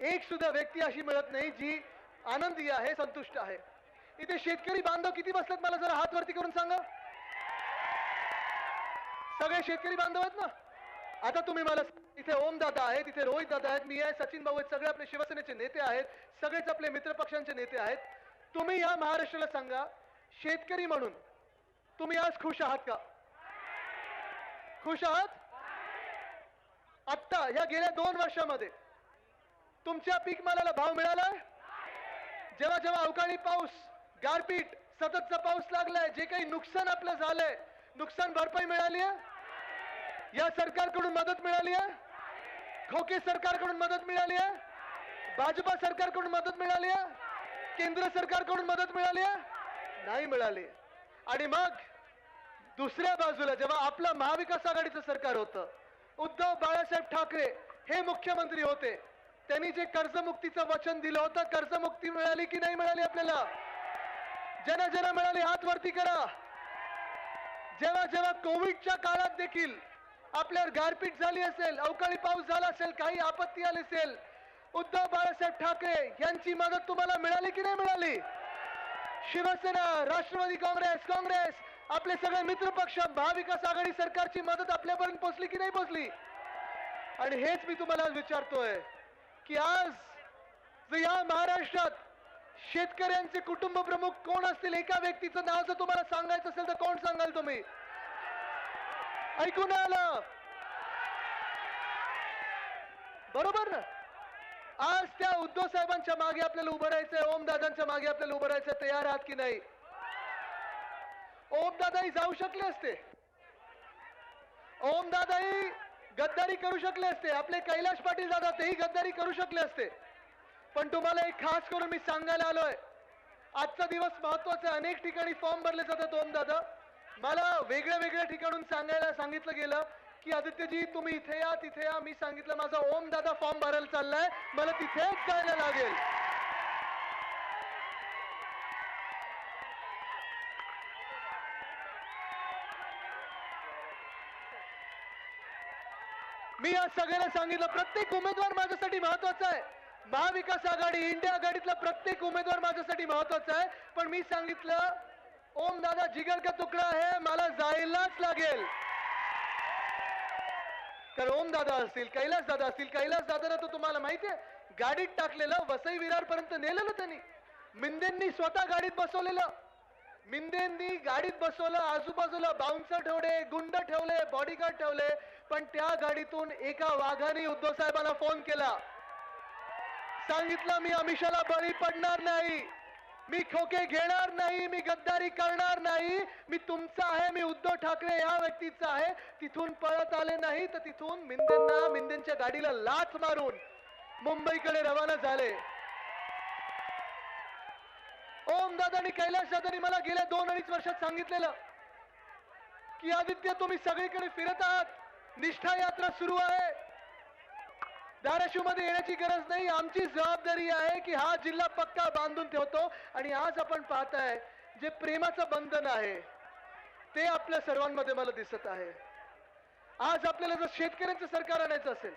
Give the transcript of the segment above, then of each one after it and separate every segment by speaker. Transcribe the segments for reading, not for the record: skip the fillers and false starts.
Speaker 1: एक सुद्धा व्यक्ती अशी मिळत नाही जी आनंदी आहे, संतुष्ट आहे. इथे शेतकरी बांधव किती बसलेत मला जरा हात वरती करून सांगा. सगळे शेतकरी बांधव आहेत ना. आता तुम्ही मला, इथे ओम दादा आहेत, इथे रोहित दादा आहेत, मी आहे, सचिन भाऊ आहेत, सगळे आपले शिवसेनेचे नेते आहेत, सगळेच आपले मित्र पक्षांचे नेते आहेत. तुम्ही या महाराष्ट्राला सांगा, शेतकरी म्हणून तुम्ही आज खुश आहात का? खुश आहात? आत्ता या गेल्या 2 वर्षामध्ये तुमच्या पीक मालाला भाव मिळालाय? जेव्हा जेव्हा अवकाळी पाऊस, गारपीट, सततचा पाऊस लागलाय, जे काही नुकसान आपलं झालंय, नुकसान भरपाई मिळाली आहे? या सरकारकडून मदत मिळाली आहे? खोके सरकारकडून मदत मिळाली आहे? भाजपा सरकारकडून मदत मिळाली आहे? केंद्र सरकारकडून मदत मिळाली आहे? नाही मिळाली. आणि मग दुसऱ्या बाजूला जेव्हा आपलं महाविकास आघाडीचं सरकार होतं, उद्धव बाळासाहेब ठाकरे हे मुख्यमंत्री होते, त्यांनी जे कर्जमुक्तीचं वचन दिलं होतं, कर्जमुक्ती मिळाली की नाही मिळाली आपल्याला? ज्यांना ज्यांना मिळाली हात वरती करा. जेव्हा जेव्हा कोविडच्या काळात देखील आपल्यावर गारपीट झाली असेल, अवकाळी पाऊस झाला असेल, काही आपत्ती आली असेल, उद्धव बाळासाहेब ठाकरे यांची मदत तुम्हाला मिळाली की नाही मिळाली? शिवसेना, राष्ट्रवादी काँग्रेस, आपले सगळे मित्र पक्ष, महाविकास आघाडी सरकारची मदत आपल्यापर्यंत पोहोचली की नाही पोहोचली? आणि हेच मी तुम्हाला विचारतोय की आज या महाराष्ट्रात शेतकऱ्यांचे कुटुंब प्रमुख कोण असतील? एका व्यक्तीचं नाव जर तुम्हाला सांगायचं असेल तर कोण सांगाल तुम्ही? ऐकून आलं बरोबर ना? आज त्या उद्धव साहेबांच्या मागे आपल्याला उभं राहायचंय, ओम दादांच्या मागे आपल्याला उभं राहायचंय. तयार आहात की नाही? ओम दादाही जाऊ शकले असते, ओम दादाही गद्दारी करू शकले असते, आपले कैलाश पाटील दादा तेही गद्दारी करू शकले असते. पण तुम्हाला एक खास करून मी सांगायला आलोय, आजचा दिवस महत्वाचा आहे. अनेक ठिकाणी फॉर्म भरले जातात. ओम दादा, मला वेगळ्या वेगळ्या ठिकाणून सांगितलं गेलं की आदित्यजी तुम्ही इथे या, तिथे या. मी सांगितलं माझा ओम दादा फॉर्म भरायला चाललाय, मला तिथेच जायला लागेल. मी आज सगळ्यांना सांगितलं, प्रत्येक उमेदवार माझ्यासाठी महत्वाचा आहे. महाविकास आघाडी, इंडिया आघाडीतला प्रत्येक उमेदवार माझ्यासाठी महत्वाचा आहे. पण मी सांगितलं ओम दादा जिगर का तुकडा आहे, मला जायलाच लागेल. तर ओम दादा असतील, कैलास दादा असतील, कैलास दादाला तर तुम्हाला माहितीये गाडीत टाकलेलं, वसई विरार पर्यंत नेलेलं त्यांनी. मिंदेंनी स्वतः गाडीत बसवलेलं, मिंदेंनी गाडीत बसवलं, आजूबाजूला बाउन्सर ठेवले, गुंड ठेवले, बॉडीगार्ड ठेवले. पण त्या गाडीतून एका वाघाने उद्धव साहेबांना फोन केला, सांगितलं मी अमिषाला बळी पडणार नाही, मी खोके घेणार नाही, मी गद्दारी करणार नाही, मी तुमचा आहे, मी उद्धव ठाकरे या व्यक्तीचा आहे. तिथून पळत आले नाही तर तिथून मिंदेंच्या गाडीला लाथ मारून मुंबईकडे रवाना झाले. ओम दादा आणि कैलाश दादांनी मला गेल्या 2-2.5 वर्षात सांगितलेलं की आदित्य तुम्ही सगळीकडे फिरत आहात, निष्ठा यात्रा सुरू आहे, धाराशिव मध्ये येण्याची गरज नाही, आमची जबाबदारी आहे की हा जिल्हा पक्का बांधून ठेवतो. आणि आज आपण पाहताय जे प्रेमाचं बंधन आहे ते आपल्या सर्वांमध्ये मला दिसत आहे. आज आपल्याला जर शेतकऱ्यांचं सरकार आणायचं असेल,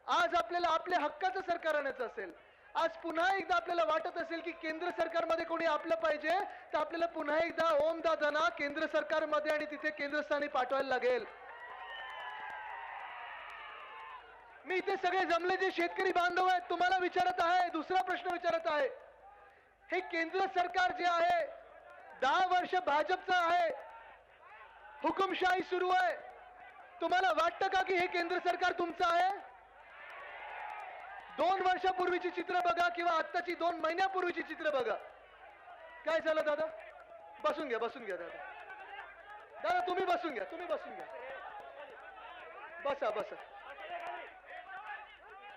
Speaker 1: आज आपल्याला आपल्या हक्काचं सरकार आणायचं असेल, आज पुन्हा एकदा आपल्याला वाटत असेल की केंद्र सरकारमध्ये कोणी आपलं पाहिजे, तर आपल्याला पुन्हा एकदा ओम दादांना केंद्र सरकारमध्ये आणि तिथे केंद्रस्थानी पाठवायला लागेल. मी इथे सगळे जमले जे शेतकरी बांधव आहेत तुम्हाला विचारत आहे, दुसरा प्रश्न विचारत आहे. हे केंद्र सरकार जे आहे 10 वर्ष भाजपचं आहे, हुकुमशाही सुरू आहे. तुम्हाला वाटतं का की हे केंद्र सरकार तुमचं आहे? 2 वर्षापूर्वीची चित्र बघा किंवा आत्ताची 2 महिन्यापूर्वीची चित्र बघा. काय झालं दादा? बसून घ्या दादा. दादा तुम्ही बसून घ्या, बसा.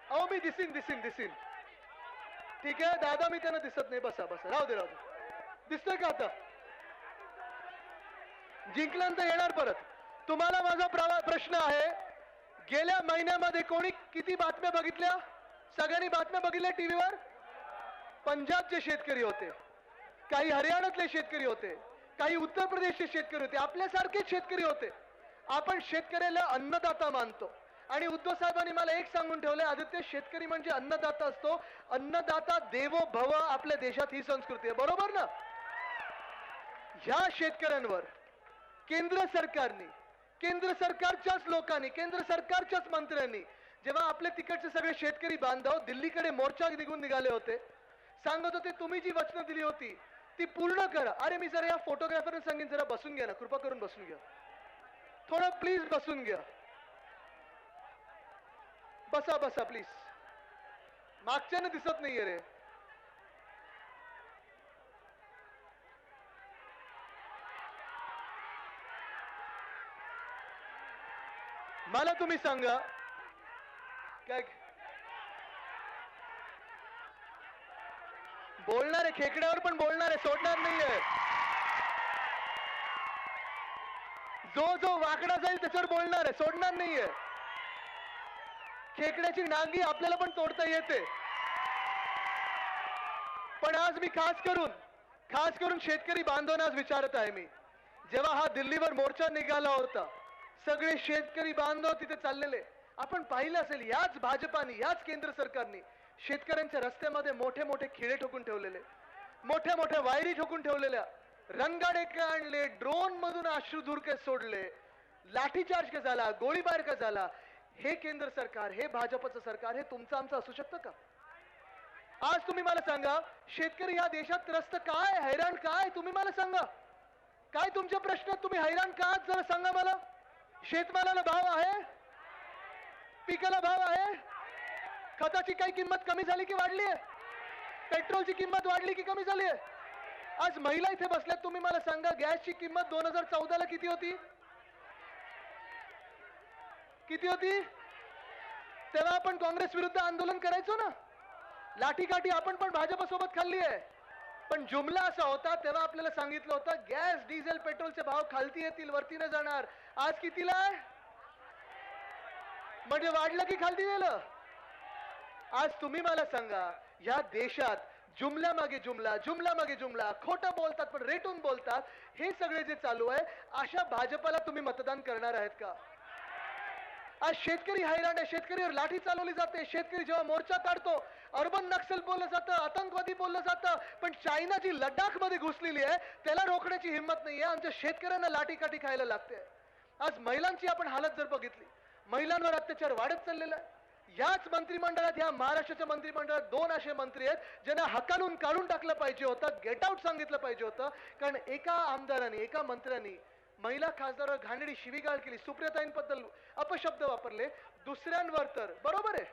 Speaker 1: अहो मी दिसीन. ठीक आहे दादा, मी त्यांना दिसत नाही. बसा. राहू दे. दिसतोय का आता? जिंकल्यानंतर येणार परत. तुम्हाला माझा प्रश्न आहे, गेल्या महिन्यामध्ये कोणी किती बातम्या बघितल्या? सगळ्यांनी बातम्या बघितल्या टीव्हीवर? पंजाबचे शेतकरी होते, काही हरियाणातले शेतकरी होते, काही उत्तर प्रदेशचे शेतकरी होते, आपल्यासारखेच शेतकरी होते. आपण शेतकऱ्याला अन्नदाता मानतो, आणि उद्धव साहेबांनी मला एक सांगून ठेवले, आदित्य, शेतकरी म्हणजे अन्नदाता असतो, अन्नदाता देवो भव आपल्या देशात ही संस्कृती आहे, बरोबर ना? ह्या शेतकऱ्यांवर केंद्र सरकारने, केंद्र सरकारच्याच लोकांनी, केंद्र सरकारच्याच मंत्र्यांनी जेव्हा आपले तिकडचे सगळे शेतकरी बांधव दिल्लीकडे मोर्चा निघून निघाले होते, सांगत होते तुम्ही जी वचनं दिली होती ती पूर्ण करा. अरे मी जरा या फोटोग्राफरने सांगेन, जरा बसून घ्या ना, कृपा करून बसून घ्या, थोडं प्लीज बसून घ्या, बसा बसा प्लीज, मागच्याने दिसत नाहीये रे. मला तुम्ही सांगा काय बोलणार आहे, खेकड्यावर पण बोलणार आहे, सोडणार नाहीये. जो जो वाकडा जाईल त्याच्यावर बोलणार आहे, सोडणार नाहीये. खेकड्याची नांगी आपल्याला पण तोडता येते. पण आज मी खास करून शेतकरी बांधवांना आज विचारत आहे मी, जेव्हा हा दिल्लीवर मोर्चा निघाला होता, सगळे शेतकरी बांधव तिथे चाललेले, आपण पाहिलं असेल याच भाजपाने, याच केंद्र सरकारने शेतकऱ्यांच्या रस्त्यामध्ये मोठे मोठे खिळे ठोकून ठेवलेले, मोठ्या मोठ्या वायरी ठोकून ठेवलेल्या, रंगाडे का आणले, ड्रोन मधून अश्रुधूर के सोडले, लाठीचार्ज का झाला, गोळीबार का झाला. हे केंद्र सरकार, हे भाजपचं सरकार, हे तुमचं आमचं असू शकतं का? आज तुम्ही मला सांगा, शेतकरी या देशात त्रस्त काय, हैराण काय, तुम्ही मला सांगा, काय तुमचे प्रश्न, तुम्ही हैराण का जरा सांगा मला. शेतमालाला भाव आहे, पिकाला भाव आहे, खताची काही किंमत कमी झाली की वाढली आहे, पेट्रोलची किंमत वाढली की कमी झाली आहे. आज महिला इथे बसल्यात, तुम्ही मला सांगा, गॅसची किंमत 2014 ला किती होती, किती होती? तेव्हा आपण काँग्रेस विरुद्ध आंदोलन करायचो ना, लाठीकाठी आपण पण भाजपसोबत खाल्ली आहे. पण जुमला असा होता, तेव्हा आपल्याला सांगितलं होतं गॅस डिझेल पेट्रोलचे भाव खालती येतील, वरती न जाणार. आज कितीला आहे? म्हणजे वाढलं की खालती गेलं? आज तुम्ही मला सांगा, या देशात जुमला मागे जुमला, जुमला मागे जुमला, खोटं बोलतात पण रेटून बोलतात, हे सगळे जे चालू आहे, अशा भाजपला तुम्ही मतदान करणार आहेत का? आज शेतकरी हैराण आहे, शेतकरीवर लाठी चालवली जाते. शेतकरी जेव्हा मोर्चा काढतो, अर्बन नक्सल बोललं जातं, आतंकवादी बोललं जातं, पण चायना जी लडाख मध्ये घुसलेली आहे त्याला रोखण्याची हिंमत नाहीये. आमच्या शेतकऱ्यांना लाठीकाठी खायला लागते. आज महिलांची आपण हालत जर बघितली, महिलांवर अत्याचार वाढत चाललेला आहे. याच मंत्रिमंडळात, या महाराष्ट्राच्या मंत्रिमंडळात 2 असे मंत्री आहेत ज्यांना हकालून काढून टाकलं पाहिजे होतं, गेट आउट सांगितलं पाहिजे होतं. कारण एका आमदाराने, एका मंत्र्यांनी महिला खासदारावर घाणेरडी शिवीगाळ केली, सुप्रियाताईंबद्दल अपशब्द वापरले. दुसऱ्यांवर तर बरोबर आहे,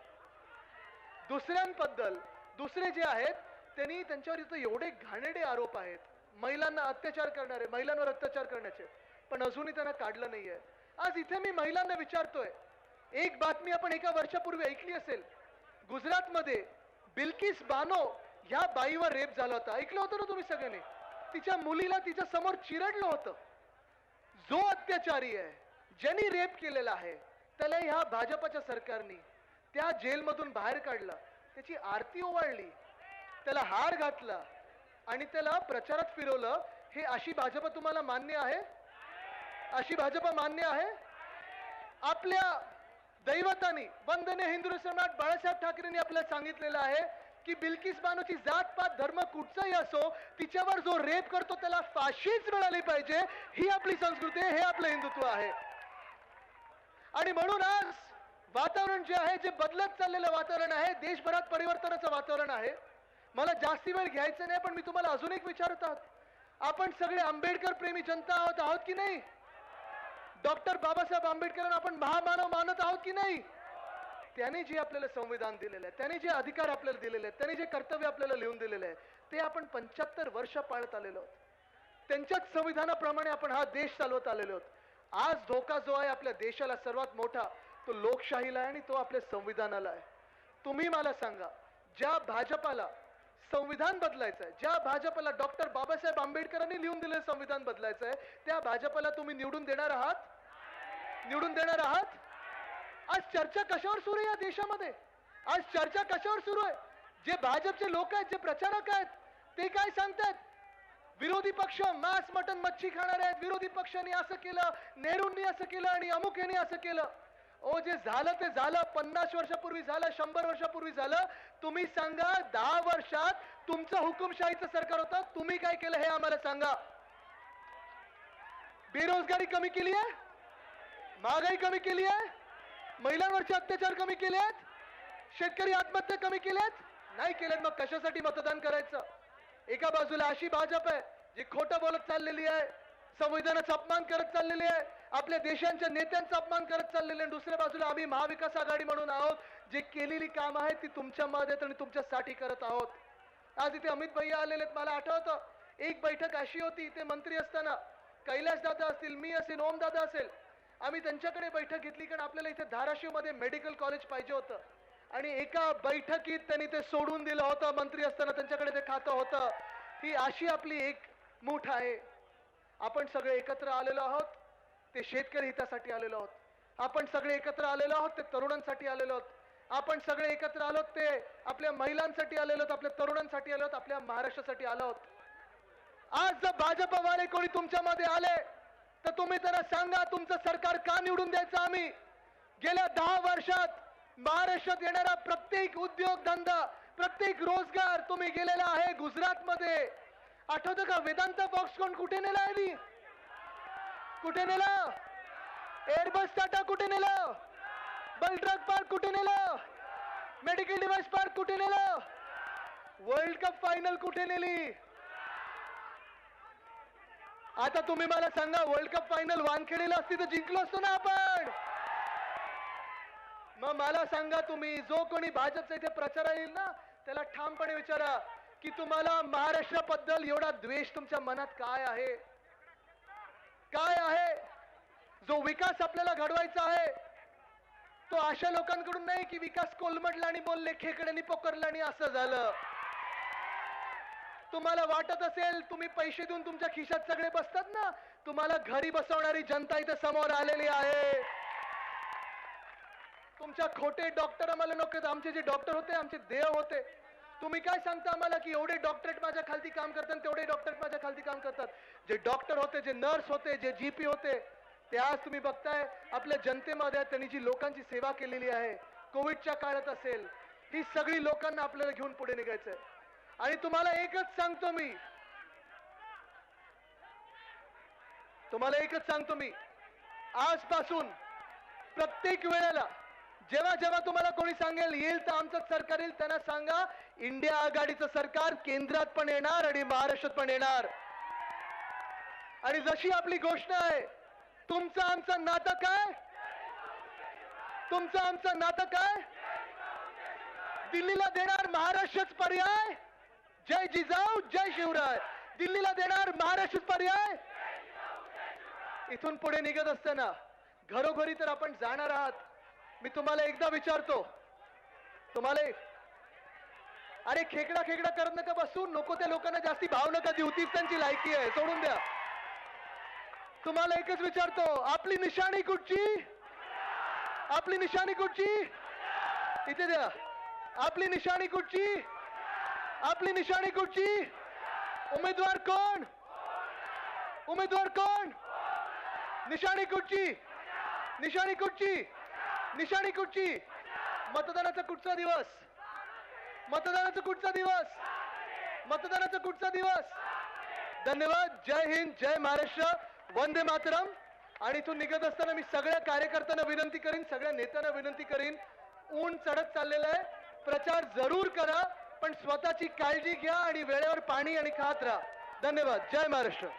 Speaker 1: दुसऱ्यांबद्दल दुसरे जे आहेत त्यांनी, त्यांच्यावर इथं एवढे घाणेरडे आरोप आहेत, महिलांना अत्याचार करणारे, महिलांवर अत्याचार करण्याचे, पण अजूनही त्यांना काढलं नाहीये. आज इथे मी महिलांना विचारतोय, एक बातमी आपण एका वर्षापूर्वी ऐकली असेल, गुजरातमध्ये बिल्किस बानो ह्या बाईवर रेप झाला होता. ऐकलं होतं ना तुम्ही सगळ्यांनी? तिच्या मुलीला तिच्या समोर चिरडलं होतं. जो अत्याचारी आहे, ज्यांनी रेप केलेला आहे, त्याला ह्या भाजपच्या सरकारने त्या जेलमधून बाहेर काढलं, त्याची आरती ओवाळली, त्याला हार घातला आणि त्याला प्रचारात फिरवलं. हे अशी भाजप तुम्हाला मान्य आहे? अशी भाजप मान्य आहे? आपल्या दैवतानी, वंदनीय हिंदू सम्राट बाळासाहेब ठाकरेंनी आपल्याला सांगितलेलं आहे की बिल्किस बानोची जात पात धर्म कुठचाही असो, तिच्यावर जो रेप करतो त्याला फाशीच मिळाली पाहिजे. ही आपली संस्कृती आहे, हे आपलं हिंदुत्व आहे. आणि म्हणून आज वातावरण जे आहे, जे बदलत चाललेलं वातावरण आहे, देशभरात परिवर्तनाचं वातावरण आहे. मला जास्ती वेळ घ्यायचं नाही, पण मी तुम्हाला अजून एक विचारत आहोत, आपण सगळे आंबेडकर प्रेमी जनता आहोत की नाही? डॉक्टर बाबासाहेब आंबेडकरांना आपण महामानव मानत आहोत की नाही? त्याने जे आपल्याला संविधान दिलेलं आहे, त्याने जे अधिकार आपल्याला दिलेले आहेत, त्याने जे कर्तव्य आपल्याला लिहून दिलेले आहे, ते आपण 75 वर्ष पाळत आलेलो आहोत. त्यांच्याच संविधानाप्रमाणे आपण हा देश चालवत आलेलो आहोत. आज धोका जो आहे आपल्या देशाला सर्वात मोठा, तो लोकशाहीला आहे आणि तो आपल्या संविधानाला आहे. तुम्ही मला सांगा, ज्या भाजपाला संविधान बदलायचं आहे, ज्या भाजपाला डॉक्टर बाबासाहेब आंबेडकरांनी लिहून दिलेलं संविधान बदलायचं आहे, त्या भाजपाला तुम्ही निवडून देणार आहात? निवडून देणार आहात? आज चर्चा कशावर सुरू आहे या देशामध्ये? आज चर्चा कशावर सुरू आहे? जे भाजपचे लोक आहेत, जे प्रचारक आहेत, ते काय सांगतात? विरोधी पक्ष मांस मटन मच्छी खाणार आहेत, विरोधी पक्षांनी असं केलं, नेहरूंनी असं केलं आणि अमुक यांनी असं केलं. ओ जे झालं ते झालं, 50 वर्षापूर्वी झालं, 100 वर्षापूर्वी झालं. तुम्ही सांगा 10 वर्षात तुमचं हुकुमशाहीचं सरकार होतं, तुम्ही काय केलं हे आम्हाला सांगा. बेरोजगारी कमी केली आहे, महागाई कमी केली आहे, महिलांवरचे अत्याचार कमी केले आहेत, शेतकरी आत्महत्या कमी केल्यात नाही केल्यात. मग कशासाठी मतदान करायचं? एका बाजूला अशी भाजप आहे जी खोटं बोलत चाललेली आहे, संविधानाचा अपमान करत चाललेली आहे, आपल्या देशांच्या नेत्यांचा अपमान करत चाललेले आहे. दुसऱ्या बाजूला आम्ही महाविकास आघाडी म्हणून आहोत, जे केलेली काम आहेत ती तुमच्या मध्ये आणि तुमच्यासाठी करत आहोत. आज इथे अमित भैया आलेले आहेत. मला आठवतं एक बैठक अशी होती, इथे मंत्री असताना कैलास दादा असतील, मी असेल, ओम दादा असेल, आम्ही त्यांच्याकडे बैठक घेतली कारण आपल्याला इथे धाराशिव मध्ये मेडिकल कॉलेज पाहिजे होतं. आणि एका बैठकीत त्यांनी ते सोडून दिलं होतं. मंत्री असताना त्यांच्याकडे ते खातं होतं. ही अशी आपली एक मूठ आहे. आपण सगळे एकत्र आलेलो आहोत, ते शेतकरी हितासाठी आलेलो आहोत. आपण सगळे एकत्र आलेलो आहोत, ते तरुणांसाठी आलेलो आहोत. आपण सगळे एकत्र आलोत, ते आपल्या महिलांसाठी आलेलो आहोत, आपल्या तरुणांसाठी आलो आहोत, आपल्या महाराष्ट्रासाठी आलो आहोत. आज जर भाजपवाले कोणी तुमच्यामध्ये आले तर तुम्ही त्यांना सांगा तुमचं सरकार का निवडून द्यायचं. आम्ही गेल्या 10 वर्षात महाराष्ट्रात येणारा प्रत्येक उद्योगधंदा, प्रत्येक रोजगार तुम्ही गेलेला आहे. गुजरातमध्ये आठवतं का वेदांता फॉक्सकॉन कुठे नेला आहे, कुठे नेलं? एअरबस टाटा कुठे नेलं? बल ड्रग पार्क कुठे नेलं? मेडिकल डिव्हाइस पार्क कुठे नेलं? वर्ल्ड कप फायनल कुठे नेली? आता तुम्ही मला सांगा, वर्ल्ड कप फायनल वानखेडेला असती तर जिंकलो असतो ना आपण. मग मला सांगा तुम्ही, जो कोणी भाजपचा इथे प्रचार येईल ना त्याला ठामपणे विचारा की तुम्हाला महाराष्ट्राबद्दल एवढा द्वेष तुमच्या मनात काय आहे? काय आहे? जो विकास आपल्याला घडवायचा आहे तो अशा लोकांकडून नाही की विकास कोलमडला आणि बोलले खेकड्यांनी पोकरला आणि असं झालं. तुम्हाला वाटत असेल तुम्ही पैसे देऊन तुमच्या खिशात सगळे बसतात ना, तुम्हाला घरी बसवणारी जनता इथे समोर आलेली आहे. तुमच्या खोटे डॉक्टर आम्हाला नको. आमचे जे डॉक्टर होते आमचे देव होते. तुम्ही काय सांगता आम्हाला की एवढे डॉक्टरेट माझ्या खालती काम करतात, तेवढे डॉक्टरेट माझ्या खालती काम करतात. जे डॉक्टर होते, जे नर्स होते, जे जीपी होते, ते आज तुम्ही बघताय आपल्या जनतेमध्ये त्यांनी जी लोकांची सेवा केलेली आहे कोविडच्या काळात असेल, ही सगळी लोकांना आपल्याला घेऊन पुढे निघायचंय. आणि तुम्हाला एकच सांगतो मी, आजपासून प्रत्येक वेळेला जेव्हा जेव्हा तुम्हाला कोणी सांगेल येईल तर आमचं सरकार येईल, त्यांना सांगा इंडिया आघाडीचं सरकार केंद्रात पण येणार आणि महाराष्ट्रात पण येणार. आणि जशी आपली घोषणा आहे, तुमचं आमचं नातं काय? तुमचं आमचं नातं काय? दिल्लीला देणार महाराष्ट्रच पर्याय. जय जिजाऊ जय शिवराय. दिल्लीला देणार महाराष्ट्रच पर्याय. इथून पुढे निघत असताना घरोघरी तर आपण जाणार आहात. मी तुम्हाला एकदा विचारतो, अरे खेकडा करत नका बसू, नको त्या लोकांना जास्ती भाव नका देऊ, तीच त्यांची लायकी आहे, सोडून द्या. तुम्हाला एकच विचारतो, आपली निशाणी कुठची? आपली निशाणी कुठची? इथे द्या. आपली निशाणी कुठची? आपली निशाणी कुठची? उमेदवार कोण? उमेदवार कोण? निशाणी कुठची? निशाणी कुठची? निशाणी कुठची? मतदानाचा कुठचा दिवस? मतदानाचा कुठचा दिवस? मतदानाचा कुठचा दिवस? धन्यवाद. जय हिंद, जय महाराष्ट्र, वंदे मातरम. आणि इथून निघत असताना मी सगळ्या कार्यकर्त्यांना विनंती करीन, सगळ्या नेत्यांना विनंती करीन, ऊन चढत चाललेलं आहे, प्रचार जरूर करा पण स्वतःची काळजी घ्या आणि वेळेवर पाणी आणि खात राहा. धन्यवाद. जय महाराष्ट्र.